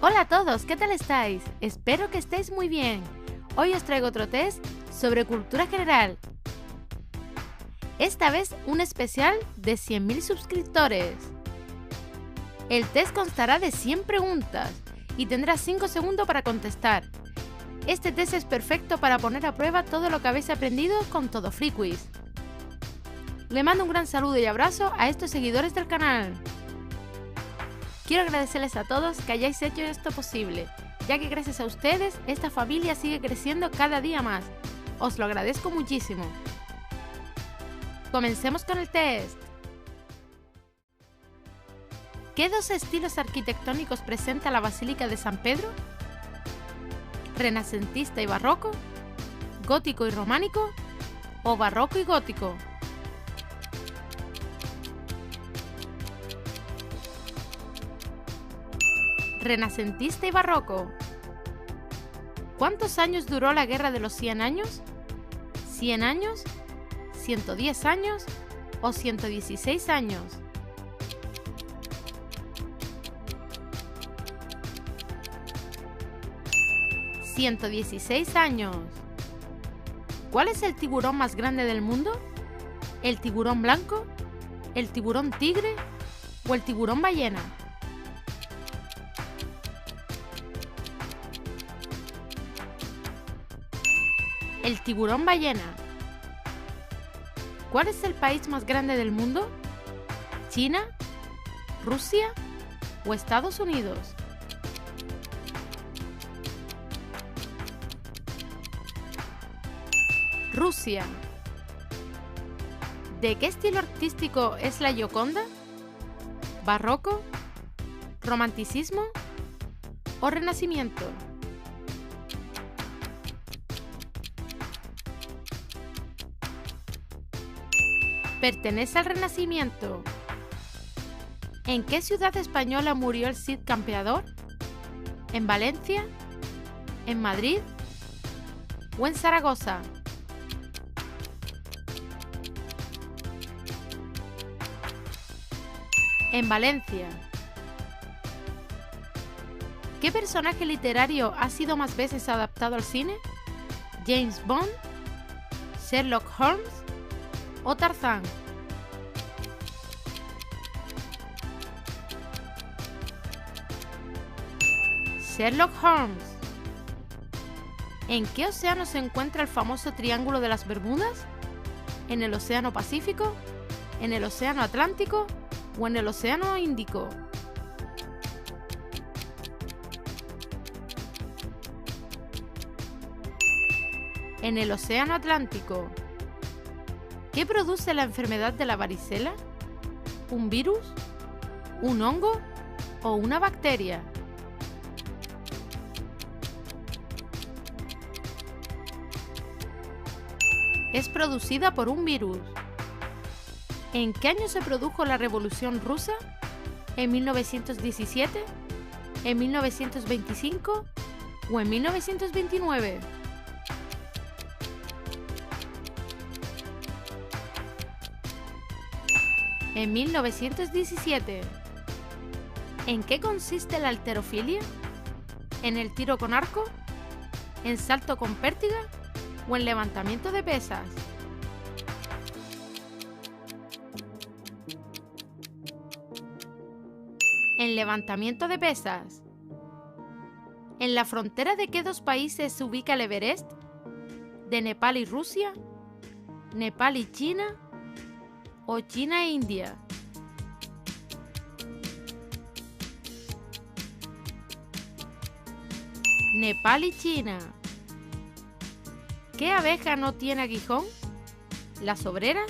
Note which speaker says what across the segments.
Speaker 1: Hola a todos, ¿qué tal estáis? Espero que estéis muy bien. Hoy os traigo otro test sobre cultura general. Esta vez un especial de 100.000 suscriptores. El test constará de 100 preguntas y tendrás 5 segundos para contestar. Este test es perfecto para poner a prueba todo lo que habéis aprendido con Todo Free Quiz. Le mando un gran saludo y abrazo a estos seguidores del canal. Quiero agradecerles a todos que hayáis hecho esto posible, ya que gracias a ustedes esta familia sigue creciendo cada día más. Os lo agradezco muchísimo. Comencemos con el test. ¿Qué dos estilos arquitectónicos presenta la Basílica de San Pedro? ¿Renacentista y barroco? ¿Gótico y románico? ¿O barroco y gótico? Renacentista y barroco. ¿Cuántos años duró la Guerra de los 100 años? ¿100 años? ¿110 años? ¿O 116 años? ¿116 años? ¿Cuál es el tiburón más grande del mundo? ¿El tiburón blanco? ¿El tiburón tigre? ¿O el tiburón ballena? El tiburón ballena. ¿Cuál es el país más grande del mundo? ¿China? ¿Rusia? ¿O Estados Unidos? Rusia. ¿De qué estilo artístico es la Gioconda? ¿Barroco? ¿Romanticismo? ¿O Renacimiento? Pertenece al Renacimiento. ¿En qué ciudad española murió el Cid Campeador? ¿En Valencia? ¿En Madrid? ¿O en Zaragoza? En Valencia. ¿Qué personaje literario ha sido más veces adaptado al cine? ¿James Bond? ¿Sherlock Holmes? ¿O Tarzán? Sherlock Holmes. ¿En qué océano se encuentra el famoso Triángulo de las Bermudas? ¿En el Océano Pacífico? ¿En el Océano Atlántico? ¿O en el Océano Índico? En el Océano Atlántico. ¿Qué produce la enfermedad de la varicela? ¿Un virus? ¿Un hongo? ¿O una bacteria? Es producida por un virus. ¿En qué año se produjo la Revolución Rusa? ¿En 1917? ¿En 1925? ¿O en 1929? En 1917. ¿En qué consiste la halterofilia? ¿En el tiro con arco? ¿En salto con pértiga? ¿O en levantamiento de pesas? En levantamiento de pesas. ¿En la frontera de qué dos países se ubica el Everest? ¿De Nepal y Rusia? ¿Nepal y China? ¿O China e India? Nepal y China. ¿Qué abeja no tiene aguijón? ¿Las obreras?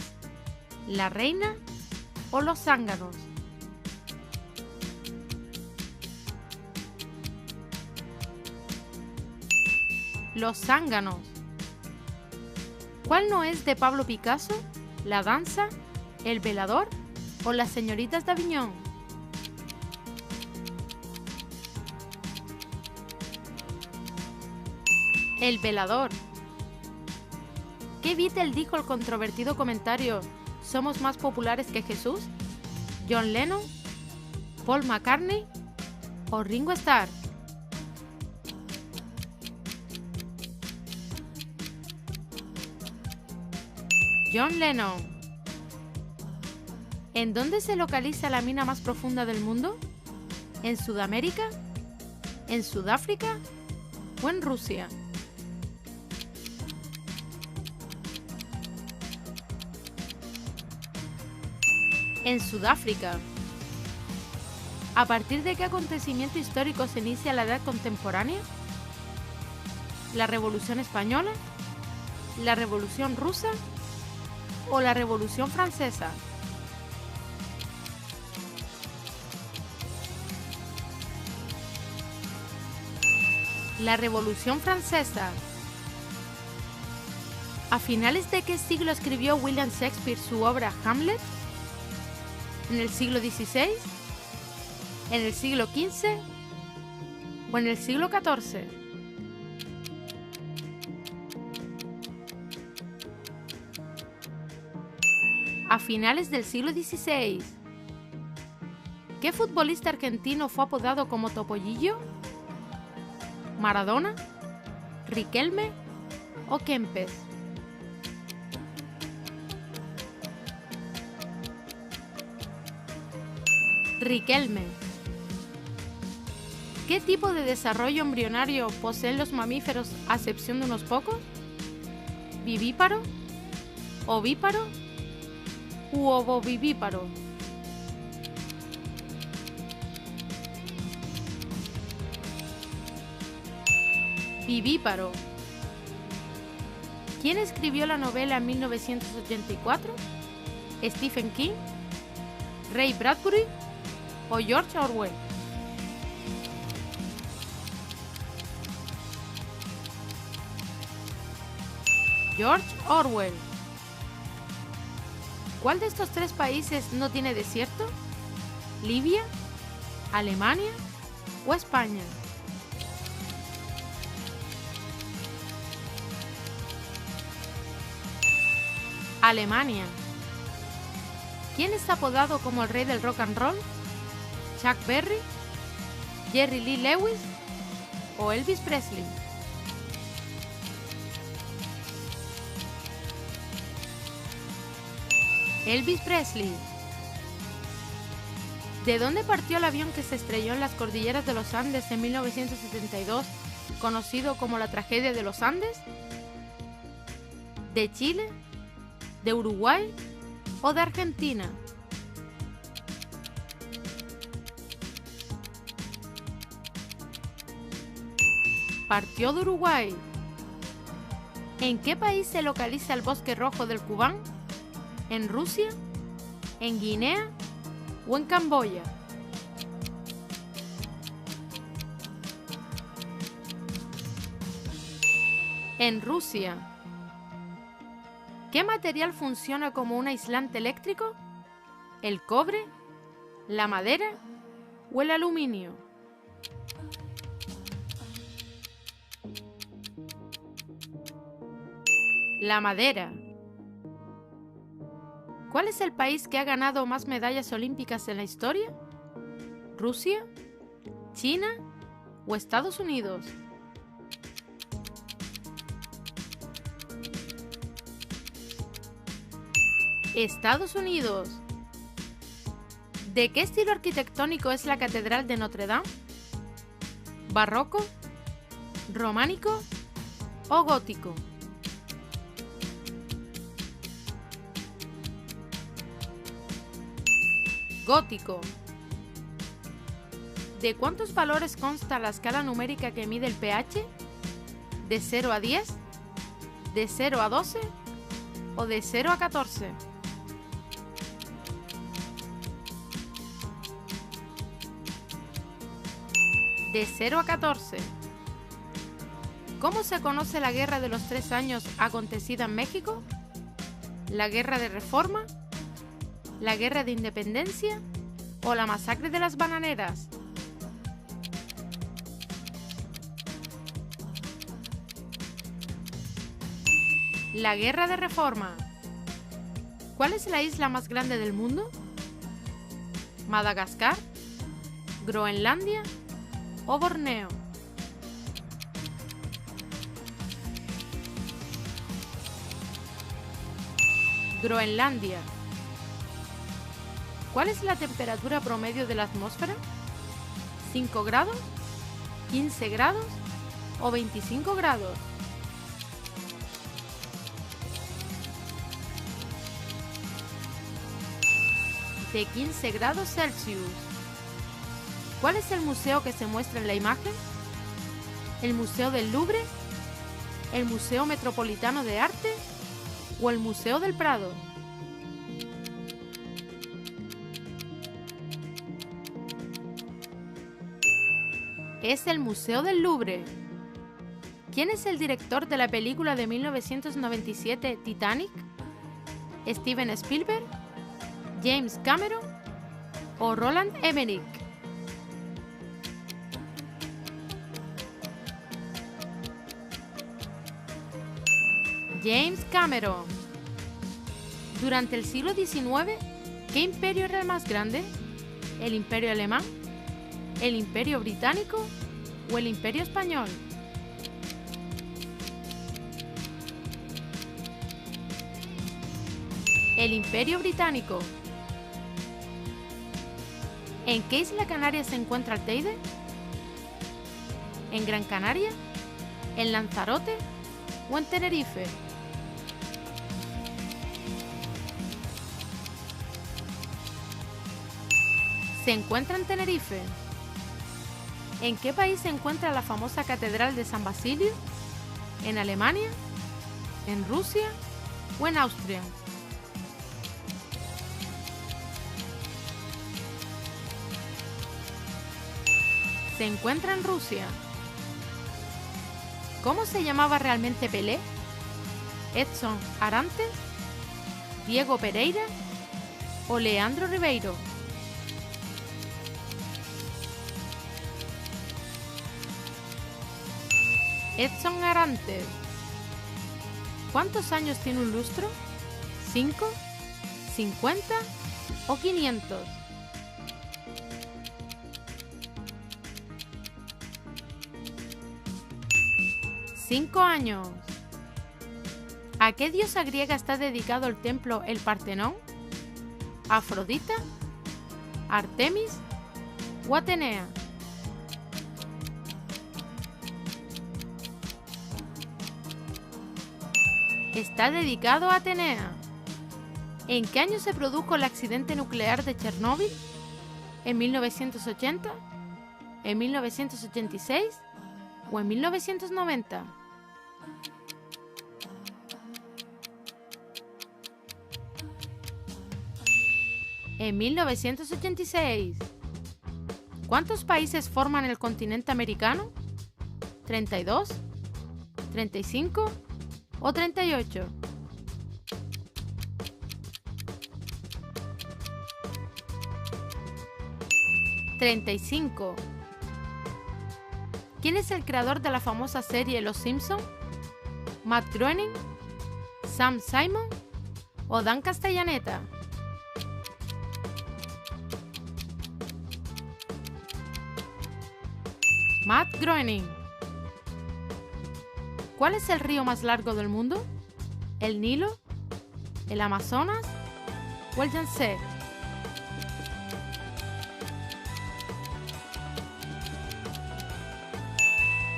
Speaker 1: ¿La reina? ¿O los zánganos? Los zánganos. ¿Cuál no es de Pablo Picasso? ¿La danza? ¿El velador? ¿O las señoritas de Aviñón? El velador. ¿Qué Beatle dijo el controvertido comentario ¿Somos más populares que Jesús? ¿John Lennon? ¿Paul McCartney? ¿O Ringo Starr? John Lennon. ¿En dónde se localiza la mina más profunda del mundo? ¿En Sudamérica? ¿En Sudáfrica? ¿O en Rusia? En Sudáfrica. ¿A partir de qué acontecimiento histórico se inicia la Edad Contemporánea? ¿La Revolución Española? ¿La Revolución Rusa? ¿O la Revolución Francesa? La Revolución Francesa. ¿A finales de qué siglo escribió William Shakespeare su obra Hamlet? ¿En el siglo XVI? ¿En el siglo XV? ¿O en el siglo XIV? A finales del siglo XVI. ¿Qué futbolista argentino fue apodado como Topollillo? ¿Maradona? ¿Riquelme? ¿O Kempes? Riquelme. ¿Qué tipo de desarrollo embrionario poseen los mamíferos a excepción de unos pocos? ¿Vivíparo? ¿Ovíparo? ¿U ovovivíparo? Vivíparo. ¿Quién escribió la novela en 1984? ¿Stephen King? ¿Ray Bradbury? ¿O George Orwell? George Orwell. ¿Cuál de estos tres países no tiene desierto? ¿Libia? ¿Alemania? ¿O España? Alemania. ¿Quién es apodado como el rey del rock and roll? ¿Chuck Berry? ¿Jerry Lee Lewis? ¿O Elvis Presley? Elvis Presley. ¿De dónde partió el avión que se estrelló en las cordilleras de los Andes en 1972, conocido como la tragedia de los Andes? ¿De Chile? ¿De Uruguay? ¿O de Argentina? Partió de Uruguay. ¿En qué país se localiza el Bosque Rojo del Kubán? ¿En Rusia? ¿En Guinea? ¿O en Camboya? En Rusia. ¿Qué material funciona como un aislante eléctrico? ¿El cobre? ¿La madera? ¿O el aluminio? La madera. ¿Cuál es el país que ha ganado más medallas olímpicas en la historia? ¿Rusia? ¿China? ¿O Estados Unidos? Estados Unidos. ¿De qué estilo arquitectónico es la Catedral de Notre Dame? ¿Barroco? ¿Románico? ¿O gótico? Gótico. ¿De cuántos valores consta la escala numérica que mide el pH? ¿De 0 a 10? ¿De 0 a 12? ¿O de 0 a 14? De 0 a 14. ¿Cómo se conoce la Guerra de los 3 años acontecida en México? ¿La Guerra de Reforma? ¿La Guerra de Independencia? ¿O la Masacre de las Bananeras? La Guerra de Reforma. ¿Cuál es la isla más grande del mundo? ¿Madagascar? ¿Groenlandia? ¿O Borneo? Groenlandia. ¿Cuál es la temperatura promedio de la atmósfera? ¿5 grados? ¿15 grados? ¿O 25 grados? De 15 grados Celsius. ¿Cuál es el museo que se muestra en la imagen? ¿El Museo del Louvre? ¿El Museo Metropolitano de Arte? ¿O el Museo del Prado? Es el Museo del Louvre. ¿Quién es el director de la película de 1997 Titanic? ¿Steven Spielberg? ¿James Cameron? ¿O Roland Emmerich? James Cameron. Durante el siglo XIX, ¿qué imperio era el más grande? ¿El Imperio Alemán? ¿El Imperio Británico? ¿O el Imperio Español? El Imperio Británico. ¿En qué isla canaria se encuentra el Teide? ¿En Gran Canaria? ¿En Lanzarote? ¿O en Tenerife? Se encuentra en Tenerife. ¿En qué país se encuentra la famosa Catedral de San Basilio? ¿En Alemania? ¿En Rusia? ¿O en Austria? Se encuentra en Rusia. ¿Cómo se llamaba realmente Pelé? ¿Edson Arantes? ¿Diego Pereira? ¿O Leandro Ribeiro? Edson Arantes. ¿Cuántos años tiene un lustro? ¿5? ¿50? ¿O 500? 5 años. ¿A qué diosa griega está dedicado el templo el Partenón? ¿Afrodita? ¿Artemis? ¿O Atenea? Está dedicado a Atenea. ¿En qué año se produjo el accidente nuclear de Chernóbil? ¿En 1980? ¿En 1986? ¿O en 1990? En 1986. ¿Cuántos países forman el continente americano? ¿32? ¿35? ¿O 38? ¿35? ¿Quién es el creador de la famosa serie Los Simpson? ¿Matt Groening? ¿Sam Simon? ¿O Dan Castellaneta? Matt Groening. ¿Cuál es el río más largo del mundo? ¿El Nilo? ¿El Amazonas? ¿O el Yangtze?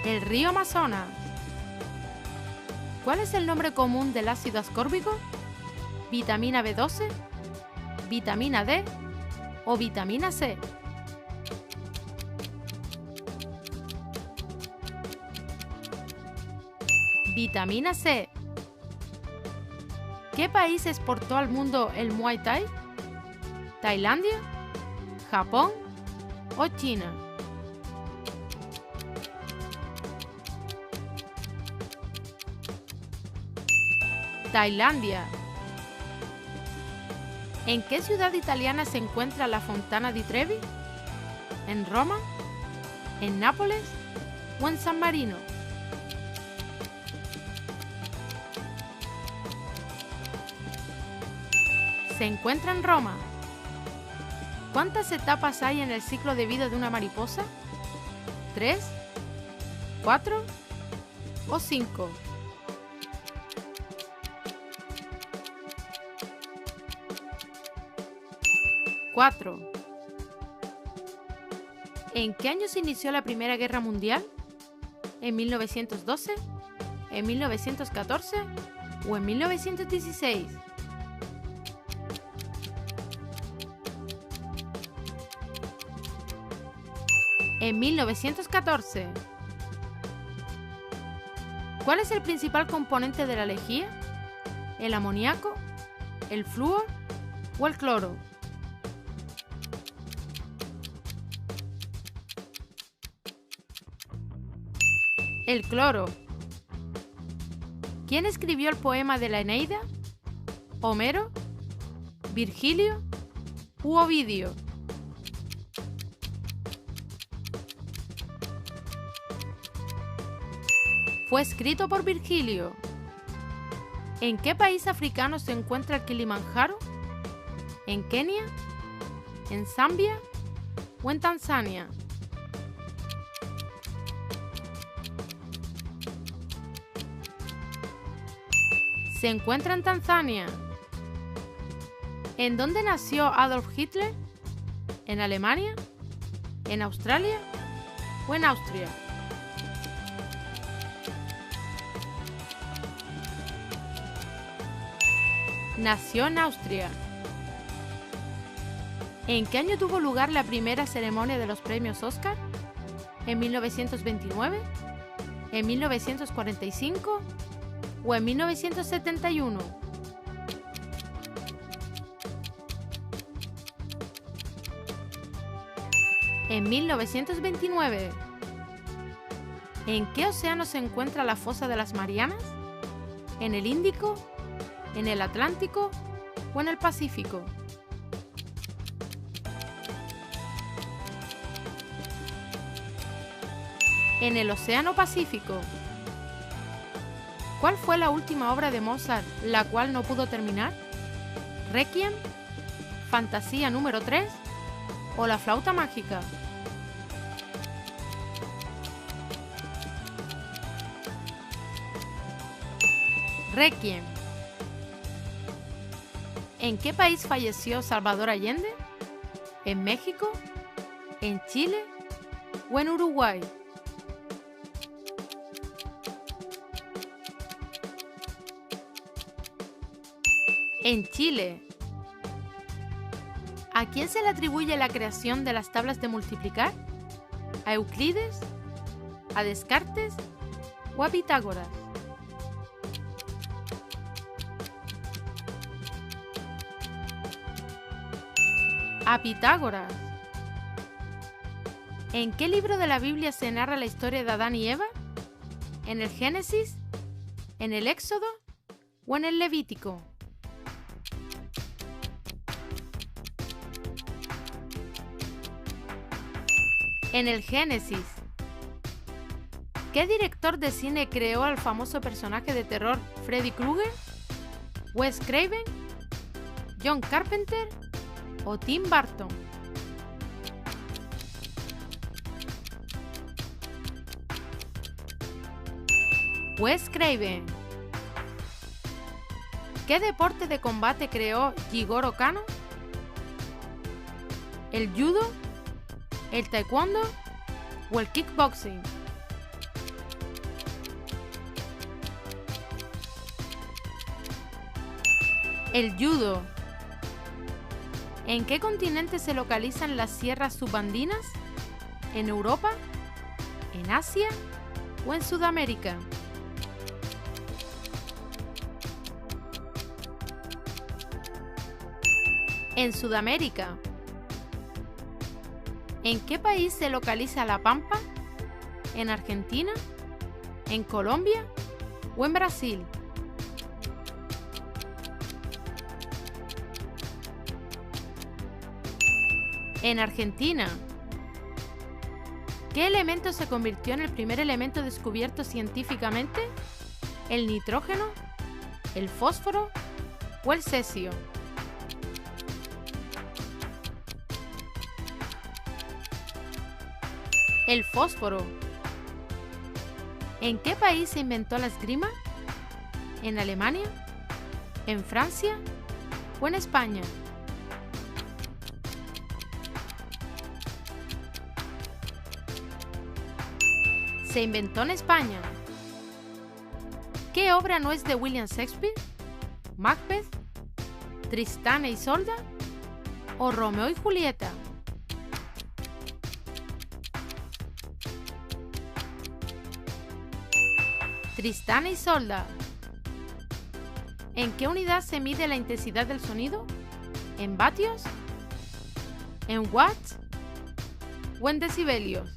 Speaker 1: El río Amazonas. ¿Cuál es el nombre común del ácido ascórbico? ¿Vitamina B12? ¿Vitamina D? ¿O vitamina C? Vitamina C. ¿Qué país exportó al mundo el Muay Thai? ¿Tailandia? ¿Japón? ¿O China? Tailandia. ¿En qué ciudad italiana se encuentra la Fontana di Trevi? ¿En Roma? ¿En Nápoles? ¿O en San Marino? Se encuentra en Roma. ¿Cuántas etapas hay en el ciclo de vida de una mariposa? ¿3? ¿4? ¿O 5? 4. ¿En qué año se inició la Primera Guerra Mundial? ¿En 1912? ¿En 1914? ¿O en 1916? En 1914. ¿Cuál es el principal componente de la lejía? ¿El amoníaco, el flúor o el cloro? El cloro. ¿Quién escribió el poema de la Eneida? ¿Homero, Virgilio u Ovidio? Fue escrito por Virgilio. ¿En qué país africano se encuentra el Kilimanjaro? ¿En Kenia? ¿En Zambia o en Tanzania? Se encuentra en Tanzania. ¿En dónde nació Adolf Hitler? ¿En Alemania? ¿En Australia o en Austria? Nació en Austria. ¿En qué año tuvo lugar la primera ceremonia de los premios Oscar? ¿En 1929? ¿En 1945? ¿O en 1971? En 1929. ¿En qué océano se encuentra la fosa de las Marianas? ¿En el Índico? ¿En el Atlántico o en el Pacífico? En el Océano Pacífico. ¿Cuál fue la última obra de Mozart la cual no pudo terminar? ¿Requiem? ¿Fantasía número 3? ¿O la flauta mágica? Requiem. ¿En qué país falleció Salvador Allende? ¿En México? ¿En Chile o en Uruguay? En Chile. ¿A quién se le atribuye la creación de las tablas de multiplicar? ¿A Euclides? ¿A Descartes o a Pitágoras? A Pitágoras. ¿En qué libro de la Biblia se narra la historia de Adán y Eva? ¿En el Génesis? ¿En el Éxodo o en el Levítico? En el Génesis. ¿Qué director de cine creó al famoso personaje de terror Freddy Krueger? ¿Wes Craven? ¿John Carpenter o Tim Burton? Wes Craven. ¿Qué deporte de combate creó Jigoro Kano? ¿El judo, el taekwondo o el kickboxing? El judo. ¿En qué continente se localizan las sierras subandinas? ¿En Europa? ¿En Asia o en Sudamérica? En Sudamérica. ¿En qué país se localiza La Pampa? ¿En Argentina? ¿En Colombia o en Brasil? En Argentina. ¿Qué elemento se convirtió en el primer elemento descubierto científicamente? ¿El nitrógeno, el fósforo o el cesio? El fósforo. ¿En qué país se inventó la esgrima? ¿En Alemania? ¿En Francia o en España? Se inventó en España. ¿Qué obra no es de William Shakespeare? ¿Macbeth, Tristán e Isolda o Romeo y Julieta? Tristán e Isolda. ¿En qué unidad se mide la intensidad del sonido? ¿En vatios? ¿En watts? ¿O en decibelios?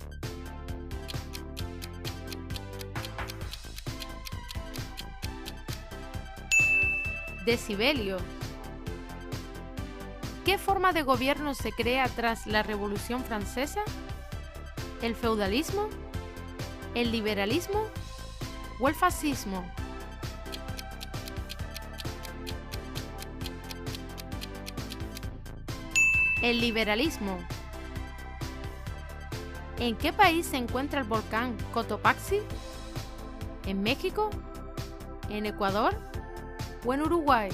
Speaker 1: Decibelios. ¿Qué forma de gobierno se crea tras la Revolución Francesa? ¿El feudalismo? ¿El liberalismo? ¿O el fascismo? El liberalismo. ¿En qué país se encuentra el volcán Cotopaxi? ¿En México? ¿En Ecuador? ¿O en Uruguay?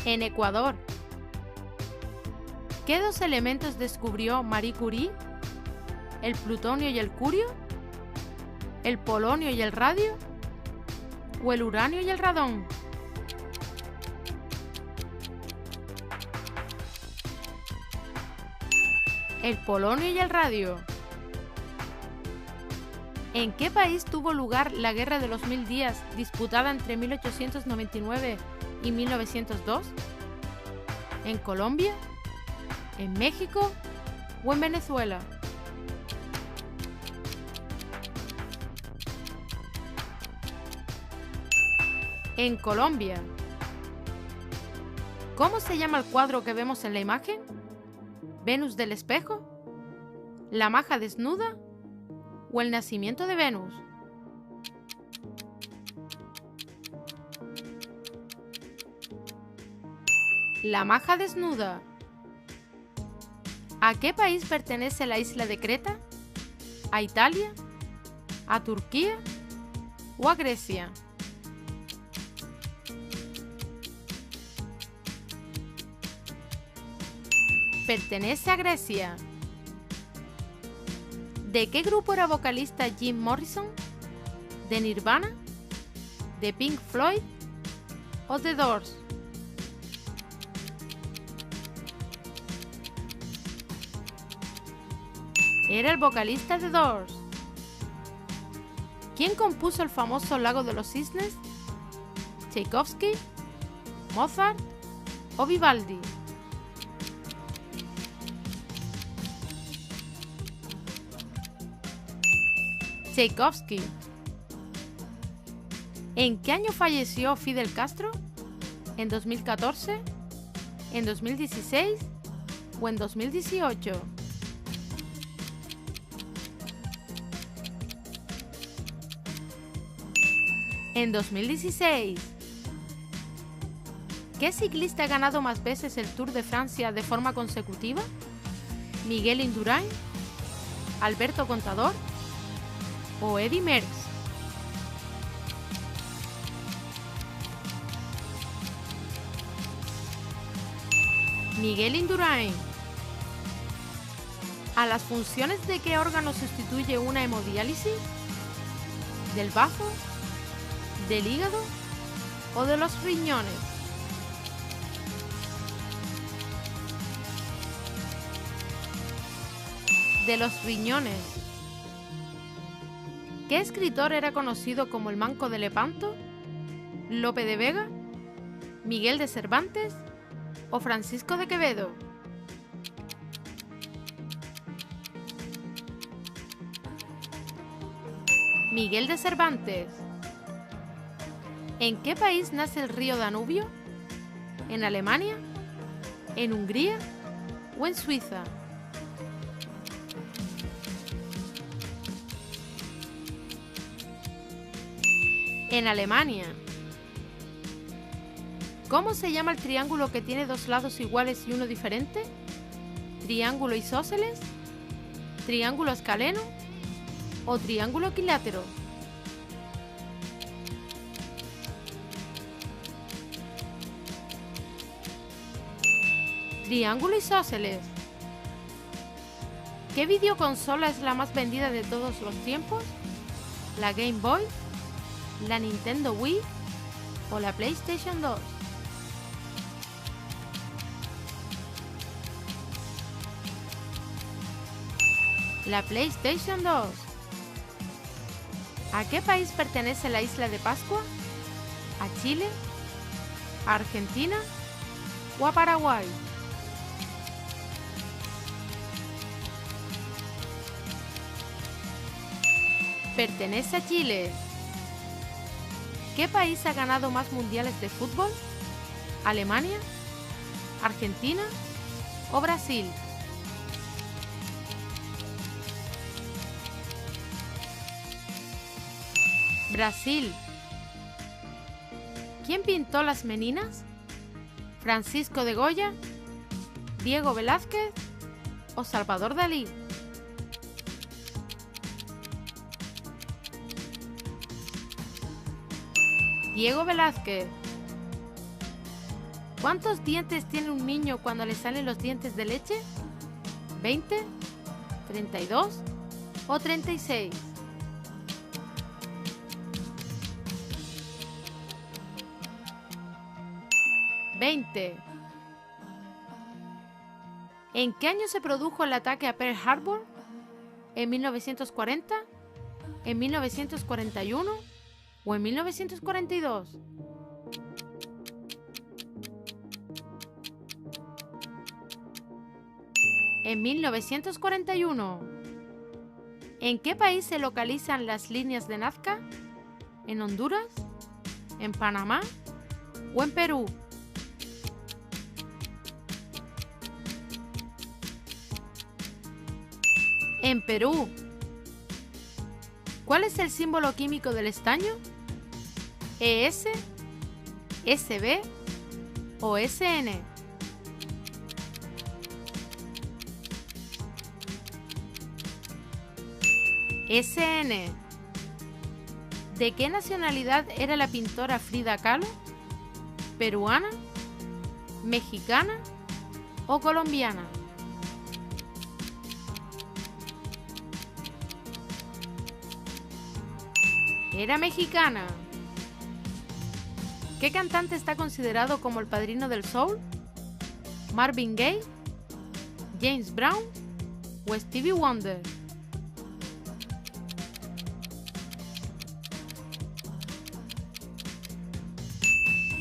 Speaker 1: En Ecuador. ¿Qué dos elementos descubrió Marie Curie? ¿El plutonio y el curio? ¿El polonio y el radio? ¿O el uranio y el radón? El polonio y el radio. ¿En qué país tuvo lugar la Guerra de los Mil Días disputada entre 1899 y 1902? ¿En Colombia? ¿En México? ¿O en Venezuela? En Colombia. ¿Cómo se llama el cuadro que vemos en la imagen? ¿Venus del espejo? ¿La maja desnuda? ¿O el nacimiento de Venus? La maja desnuda. ¿A qué país pertenece la isla de Creta? ¿A Italia? ¿A Turquía? ¿O a Grecia? Pertenece a Grecia. ¿De qué grupo era vocalista Jim Morrison? ¿De Nirvana? ¿De Pink Floyd? ¿O The Doors? Era el vocalista de Doors. ¿Quién compuso el famoso Lago de los Cisnes? ¿Tchaikovsky, Mozart o Vivaldi? Tchaikovsky. ¿En qué año falleció Fidel Castro? ¿En 2014? ¿En 2016? ¿O en 2018? En 2016. ¿Qué ciclista ha ganado más veces el Tour de Francia de forma consecutiva? ¿Miguel Indurain, Alberto Contador o Eddy Merckx? Miguel Indurain. ¿A las funciones de qué órgano sustituye una hemodiálisis? ¿Del bazo? ¿Del hígado o de los riñones? De los riñones. ¿Qué escritor era conocido como el Manco de Lepanto? ¿Lope de Vega? ¿Miguel de Cervantes o Francisco de Quevedo? Miguel de Cervantes. ¿En qué país nace el río Danubio? ¿En Alemania? ¿En Hungría o en Suiza? En Alemania. ¿Cómo se llama el triángulo que tiene dos lados iguales y uno diferente? ¿Triángulo isósceles? ¿Triángulo escaleno? ¿O triángulo equilátero? Triángulo isósceles. ¿Qué videoconsola es la más vendida de todos los tiempos? ¿La Game Boy? ¿La Nintendo Wii? ¿O la PlayStation 2? La PlayStation 2. ¿A qué país pertenece la isla de Pascua? ¿A Chile? ¿A Argentina? ¿O a Paraguay? Pertenece a Chile. ¿Qué país ha ganado más mundiales de fútbol? ¿Alemania? ¿Argentina? ¿O Brasil? Brasil. ¿Quién pintó las Meninas? ¿Francisco de Goya? ¿Diego Velázquez? ¿O Salvador Dalí? Diego Velázquez. ¿Cuántos dientes tiene un niño cuando le salen los dientes de leche? ¿20? ¿32? ¿O 36? ¡20! ¿En qué año se produjo el ataque a Pearl Harbor? ¿En 1940? ¿En 1941? ¿O en 1942? En 1941. ¿En qué país se localizan las líneas de Nazca? ¿En Honduras? ¿En Panamá? ¿O en Perú? En Perú. ¿Cuál es el símbolo químico del estaño? ¿ES, SB o SN? SN. ¿De qué nacionalidad era la pintora Frida Kahlo? ¿Peruana? ¿Mexicana o colombiana? Era mexicana. ¿Qué cantante está considerado como el padrino del soul? ¿Marvin Gaye? ¿James Brown? ¿O Stevie Wonder?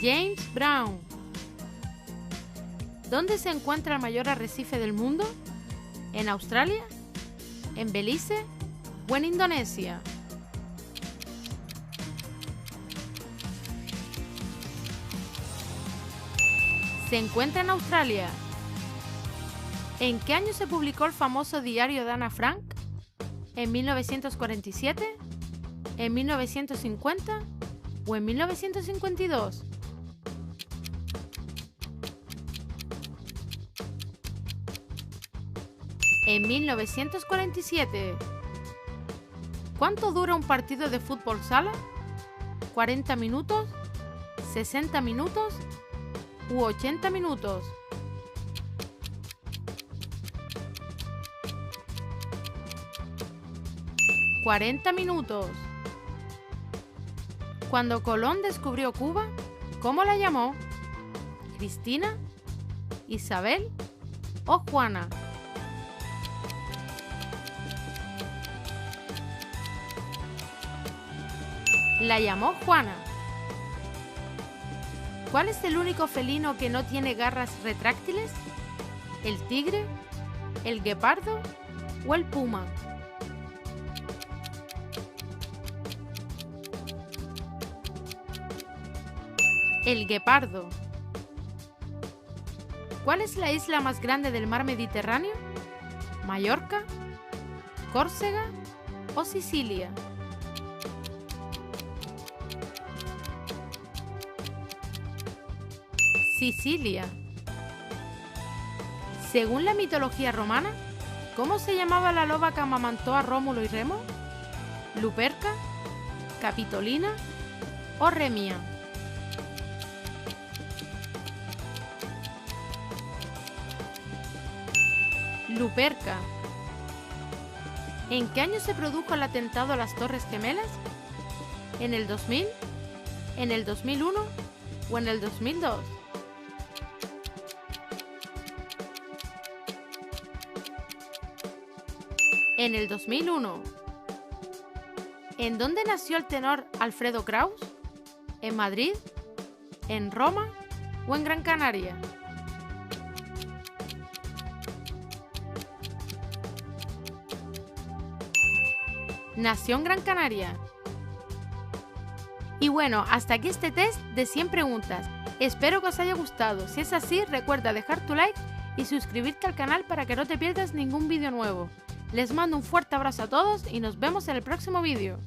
Speaker 1: James Brown. ¿Dónde se encuentra el mayor arrecife del mundo? ¿En Australia? ¿En Belice? ¿O en Indonesia? Se encuentra en Australia. ¿En qué año se publicó el famoso diario de Ana Frank? ¿En 1947? ¿En 1950? ¿O en 1952? En 1947. ¿Cuánto dura un partido de fútbol sala? ¿40 minutos? ¿60 minutos? ¿U 80 minutos? ¡40 minutos! Cuando Colón descubrió Cuba, ¿cómo la llamó? ¿Cristina? ¿Isabel? ¿O Juana? La llamó Juana. ¿Cuál es el único felino que no tiene garras retráctiles? ¿El tigre? ¿El guepardo? ¿O el puma? El guepardo. ¿Cuál es la isla más grande del mar Mediterráneo? ¿Mallorca? ¿Córcega? ¿O Sicilia? Sicilia. Según la mitología romana, ¿cómo se llamaba la loba que amamantó a Rómulo y Remo? ¿Luperca? ¿Capitolina? ¿O Remia? Luperca. ¿En qué año se produjo el atentado a las Torres Gemelas? ¿En el 2000? ¿En el 2001? ¿O en el 2002? En el 2001. ¿En dónde nació el tenor Alfredo Kraus? ¿En Madrid? ¿En Roma? ¿O en Gran Canaria? Nació en Gran Canaria. Y bueno, hasta aquí este test de 100 preguntas. Espero que os haya gustado. Si es así, recuerda dejar tu like y suscribirte al canal para que no te pierdas ningún vídeo nuevo. Les mando un fuerte abrazo a todos y nos vemos en el próximo vídeo.